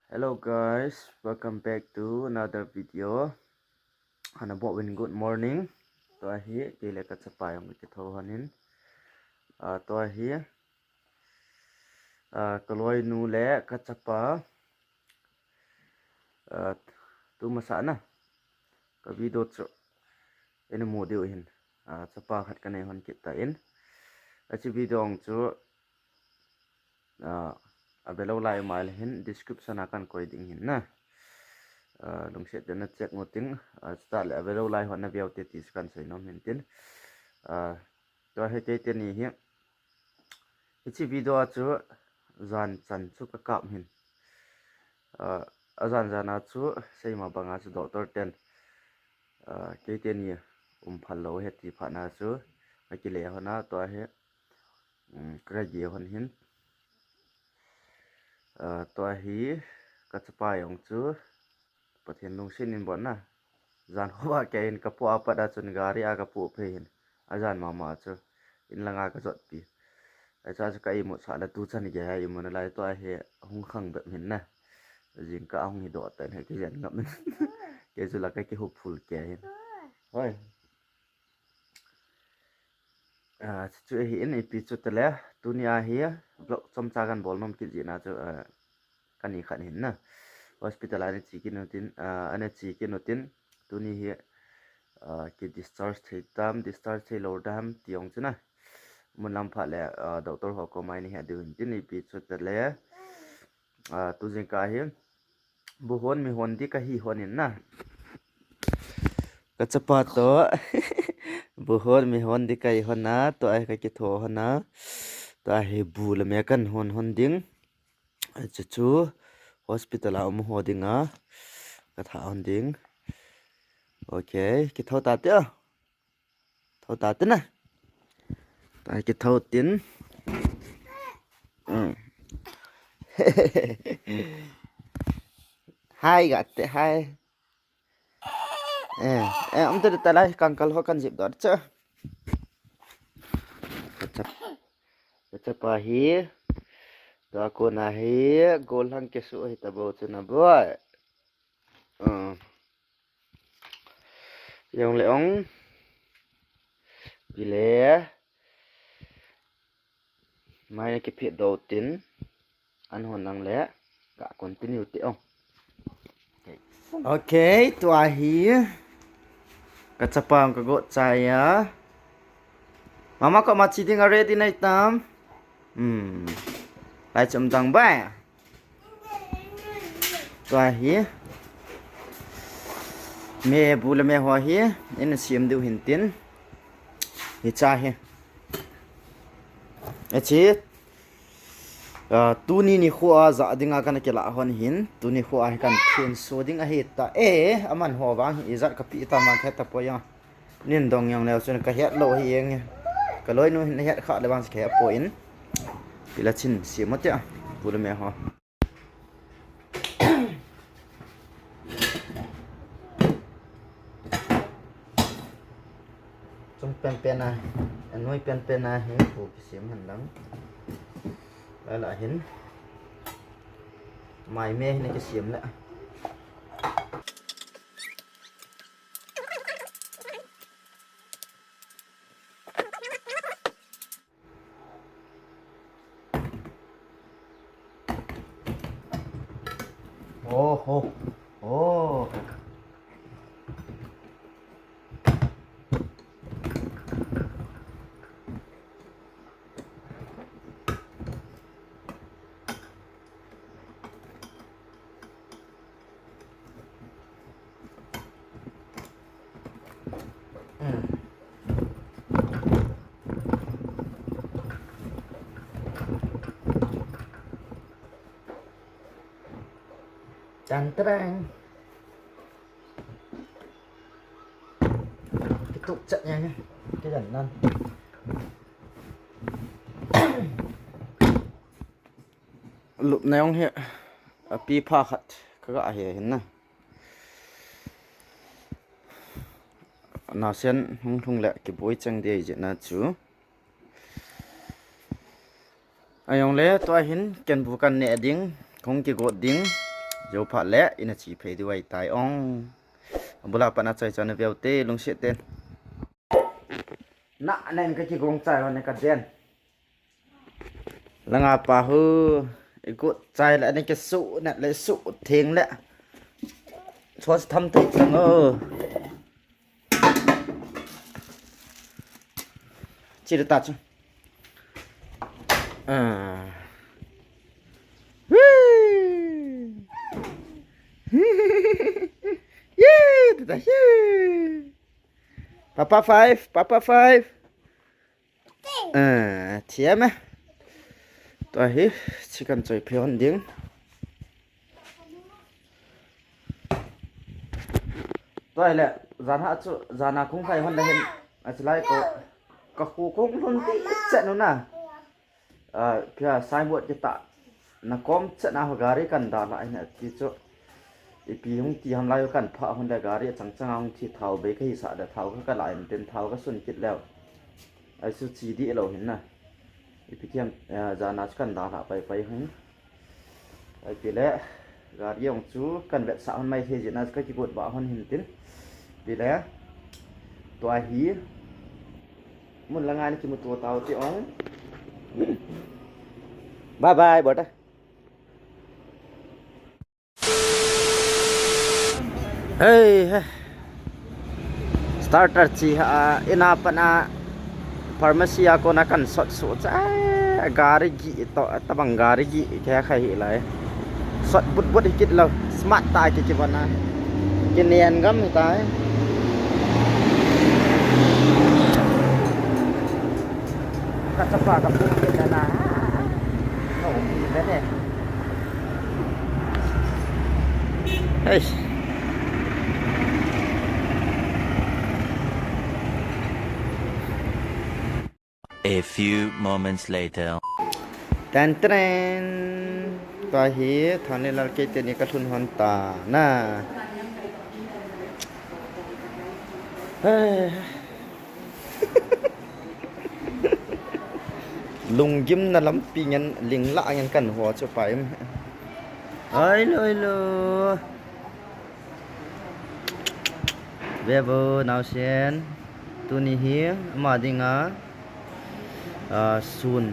Hello guys, welcome back to another video. Hanabot win good morning. To hi kile ka sapayong kitho hanin. To hi kaloi nu le ka sapa tu masana. Ka video tro ene model hin. Sapa khat kanai hon kita in. Achi video ong chu abelo lai mal hin description akan koi ding hin na long set na check ngoting start abelo lai hon na biao te ti skan sai nom hin tin to he te ni hi ichi video chu zan chan chu ka kap hin azan jana chu sei ma banga chu doctor ten ke te ni phal lo he ti phana chu ki le hona to he kra ji hon hin to hi ka chapa yong chu pathen lung sin in bon na zan hoa ke in ka po apada chun gari aga pu phein azan mama chu in langa ka jot pi acha chu kai mo sa la tu chan ge hai mo na lai to he hung khang be min na jing ka hung hi do ta he ke jan ngam ke chu la ka ke hopeful ke hin hoi chu hi in pi chu te le dunia hi blok chom cha gan bol nom ki ji na chu kani khan hin na hospital ani chi ki notin ane chi ki notin tuni hi ki discharge thei lo dam tiong chuna mun lam pha le doctor ho ko mai ni ha du tin ni pi chu te le tu jing ka hi bu hon mi hon di ka hi honin na ka chapa to bu hon mi hon di kai hona to ai ka ki tho hona to ai bu le me kan hon ding chu hospital a ho dinga ka tha hon ding okay ki tho ta te na ta ki tho tin hai gatte hai te ta lai kangkal ho kan jip dor cha pa hi to ko na hi gol hang ke su hi ta bo chuna boy yong leong bile mai ke phe do tin an hon nang le ka continue ti ong okay to hi ka chapang ka go chaya mama ko ma chi ding ready nai tam lai chum tang ba to hi me bula me ho hi in sim du hin tin hi cha hi achi tu ni khuwa za dinga kan ke la hon hin tu ni khuwa kan thin so ding a he ta aman ho wang hi za ka pi ta ma kha ta po ya nin dong yang leo chun ka het lo hi eng ka loi nu hin het kha le bang ke po in pila chin si mo te bula me ho trong pen na nuôi pen na he phụ cái xiêm hành lắm lại hin mày mê này cái xiêm lại oh Chan terang cái tụ trận nha cái dần năn lụm này ông hiện pi pha khát các gã hiện na nào xem không thung lệ cái bối chân đây vậy na chú ai ông lẽ tôi hin ken bukan ne ding kong ki god ding Dấu phạt lẽ ina chỉ phải đi vay tài ong bula pana chai chana veo te lung se ten na nen ka ki gong chai on ka den langa pa hu iku chai la ne ke su na le su theng le chos tham tu chang chỉ được tắt chứ Papa five thiếm á tôi hi chỉ cần chơi phiền tiếng tôi là gian hạ chỗ gian nào cũng phải hoàn thành lại có khu cũng luôn tí trận nữa nè phía sai muộn cái tạ nó có trận nào gari cần đào lại nè tí chỗ pi hung ti ham lai kan pha hon da gari chang hung thi thau be kai sa da thau ka lai ten thau ka sun kit lew ai su chi di lo hin na pi kiam za na kan da la pai hin ai pi le gari ong chu kan vet sa hon mai the ji na ka ki bot ba hon hin tin pi le to hi mun la ngai ki mu to tau ti ong bye bye bota hey starter chi ha ina pana pharmacy ko na kan sot so cha gari gi to tabang gari gi khe khai lai sot but hikit lo smart tai ki bana kinian gam tai ka chapa ka pu ke na no mi be ne hey A few moments later. Tan tahi thane lal ke te ni ka thun hon ta na lung gim na lam pi ngan ling la ngan kan ho chu pai ai lo Vevo now sen tu ni hi ma dinga sun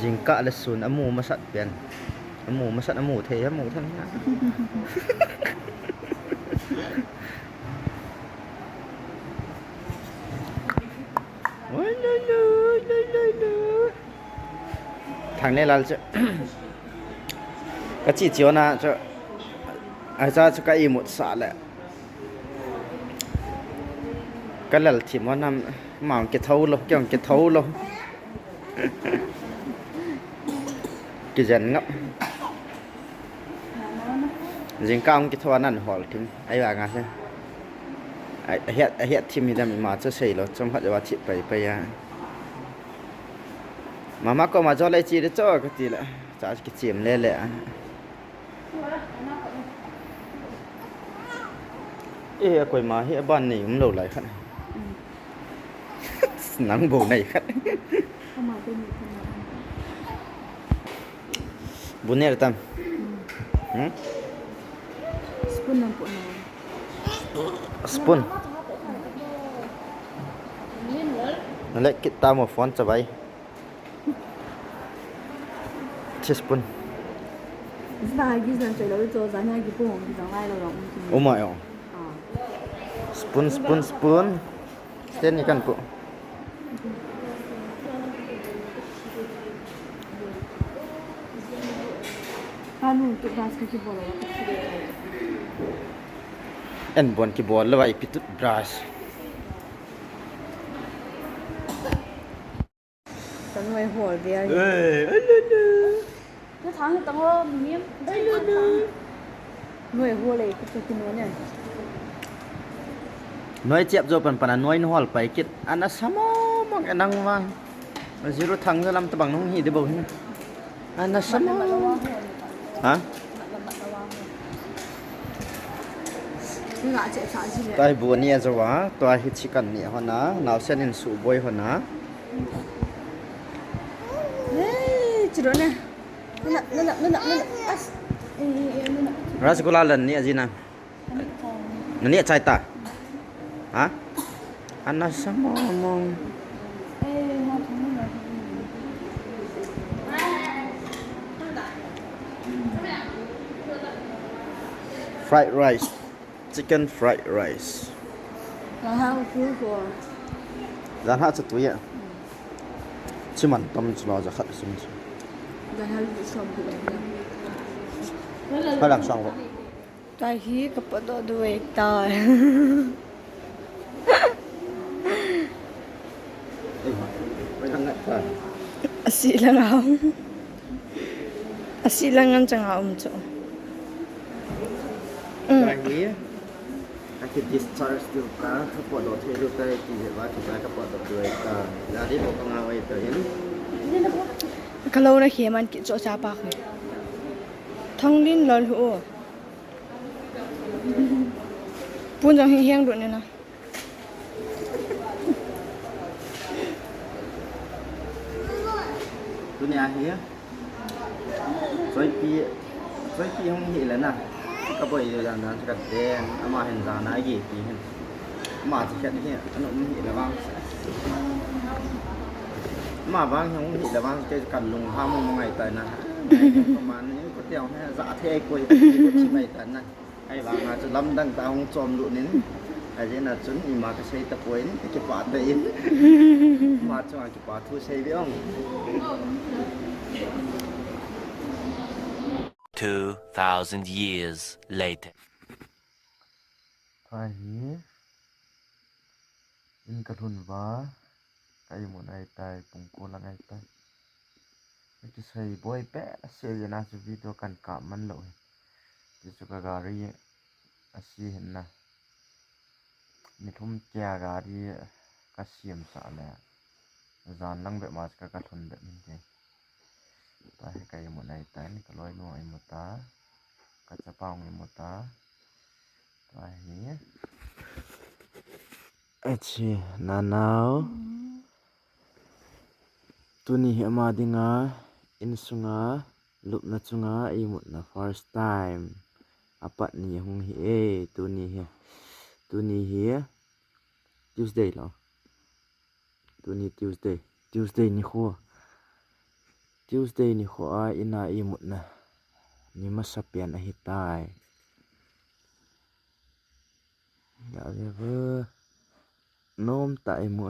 jingka le sun amu masat pian amu the amu than oi lo thằng này là cái chỉ chiếu na cho ai ra cho cái một xạ lẹ cái là chỉ muốn năm mỏng cái thâu luôn cái thâu luôn cái dần ngấp dình cao cái thâu ăn hỏi thì ai bà ngã xem hiện thì mình mà cho sấy rồi trong họจะว่า thiệpไปmà có mà cho lại chi để cho cái gì lại trả cái chìm lên lẹ ê quay mà hiện ban này cũng lâu lại khăn nắng bầu này khăn bún nè tâm spoon nang po na spoon nalek kita mo phone sabay spoon Zna gi zan chơi lâu cho zan ya gi bông gi zan lai lo rồi oh my spoon stand ni kan po anu tu basket ki bola en bon ki bol lawai pitut brush tang mai hol dia cái tháng thì tao lo miếng đây luôn người hol le ki ki no ne nói chẹp rồi pan nói nó hol pai kit ana samo mong enang wang zero thang ra lam tabang nong hi de bo ana samo hả ngã chạy xa gì tai bu ni zo wa to hi chicken ni hona naw sen in su boy hona chỉ đó nè nó as Rasgulla lan ni azina. Nani chai ta. Ha? Anna sama mong. Fried rice. Chicken fried rice. 然后蔬果 Dan ha sa tuya. Chiman tom chlo za khat sum. 然后就上不了 Ha lang sang ko. 在一个不多的味道 Wai lang ta. asilangan changa cho Lagi. Aki discharge tu ka kapo do thelu tai ki ba ki ba kapo do doi ka. Jadi mo pangawai to yin. kalau na himan ki cho cha pa khoi thong lin lol hu pun jang hiang do ne na Dunia hi. Soi pi hong hi la na. Ka boi yo dan dan ka den ama hen da na gi pi hen. Ma chi khat hi anu hi la bang. Ma bang hong hi la bang ke kan lung ha mong ngai tai na. ประมาณนี้ก็เตียวให้สะเทกวยก็ชิไม่ตันนะให้บางอาจจะล้ำดังตาของจอมดุนินไอ้เจน่ะจนอีมาก็ใช้ตะปวยนี่ก็ปาดได้อินมาจังก็ปาดทูใช้เบี้ยง 2,000 years later. ไอ้อินกระทุนว่าไก่หมดไอ้ตายปุ่งโกลังไอ้ตายจะใช้บ่อยแปะเสียนะสุวิโดกันกะมันเลยจะสุกการีอาชีเห็นนะมีทุ่มแจการีกระเสียมสาแล้วจานลังแบบมาสกระทุนแบบนี้ไงตายให้ไก่หมดไอ้ตายนี่ก็ลอยนัวไอ้หมดตากระจะเป่าไอ้หมดตาตายเหี้ยไอ้ชีนานาวตัวนี้เหมาดิงาอินสุงาลุบนะจุงาไอ้หมดนะ first time apa ni hong hi tu ni hi Tuesday lo tu ni Tuesday ni kho a ina i mut na ni masapian a hitai ya ve nom tai mu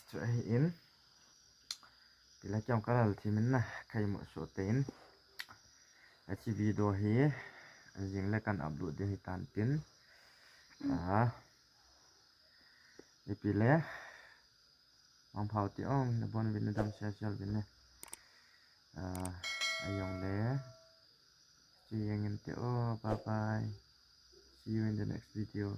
chu ai in pila kyam kalal thimin na kai mu so tein achi video hi jing le kan upload de hi tan tin ipile mang phau ti ong na bon vin dam social vin ne ayong le see you in the bye bye see you in the next video